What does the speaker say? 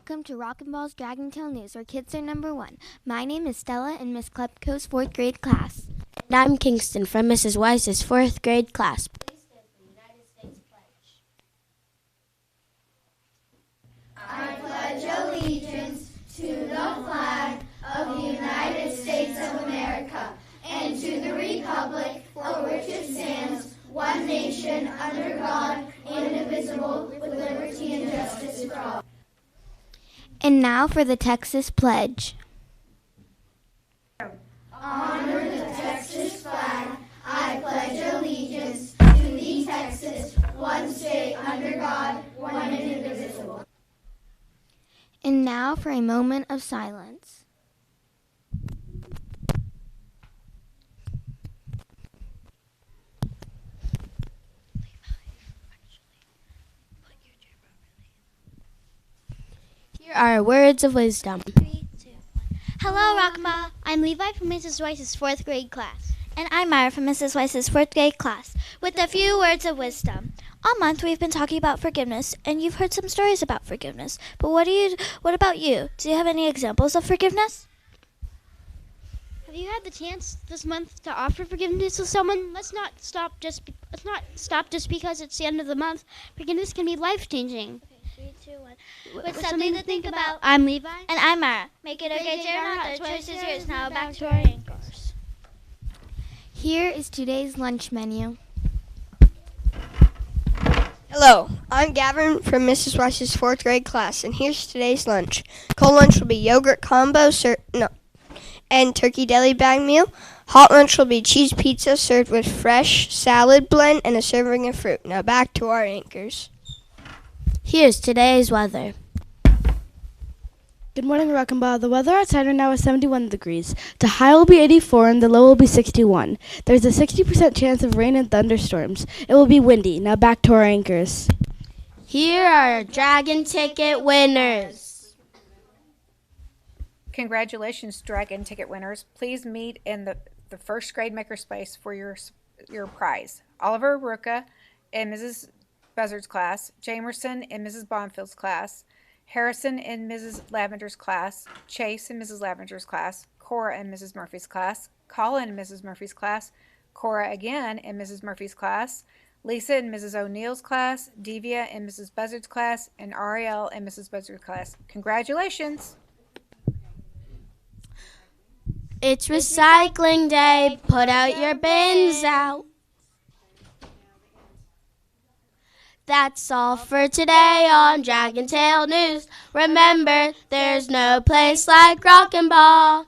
welcome to Rockin' Ball's Dragon Tail News, where kids are number one. My name is Stella in Miss Klepko's 4th grade class. And I'm Kingston from Mrs. Weiss's 4th grade class. Please stand for the United States pledge. I pledge allegiance to the flag of the United States of America and to the republic for which it stands, one nation, under God, indivisible, with liberty and justice for all. And now for the Texas Pledge. Honor the Texas flag. I pledge allegiance to the Texas, one state under God, one and indivisible. And now for a moment of silence. Here are words of wisdom. 3, 2, 1. Hello, Rockma. I'm Levi from Mrs. Weiss's 4th grade class. And I'm Myra from Mrs. Weiss's 4th grade class, with a few words of wisdom. All month we've been talking about forgiveness, and you've heard some stories about forgiveness. But what about you? Do you have any examples of forgiveness? Have you had the chance this month to offer forgiveness to someone? Let's not stop just because it's the end of the month. Forgiveness can be life-changing. 3, 2, 1. With something to think about. I'm Levi. And I'm Myra. Make it okay, dear, not the choice is yours. Now back to our anchors. Here is today's lunch menu. Hello, I'm Gavin from Mrs. Weiss's 4th grade class, and here's today's lunch. Cold lunch will be yogurt combo and turkey deli bag meal. Hot lunch will be cheese pizza served with fresh salad blend and a serving of fruit. Now back to our anchors. Here's today's weather. Good morning, Rockin' Ball. The weather outside right now is 71 degrees. The high will be 84 and the low will be 61. There's a 60% chance of rain and thunderstorms. It will be windy. Now back to our anchors. Here are Dragon Ticket winners. Congratulations, Dragon Ticket winners. Please meet in the 1st grade makerspace for your prize. Oliver Ruka in Mrs. Buzzard's class, Jamerson in Mrs. Bonfield's class, Harrison in Mrs. Lavender's class, Chase in Mrs. Lavender's class, Cora in Mrs. Murphy's class, Colin in Mrs. Murphy's class, Cora again in Mrs. Murphy's class, Lisa in Mrs. O'Neill's class, Devia in Mrs. Buzzard's class, and Ariel in Mrs. Buzzard's class. Congratulations! It's recycling day. Put out your bins out. That's all for today on Dragon Tail News. Remember, there's no place like Rockin' Ball.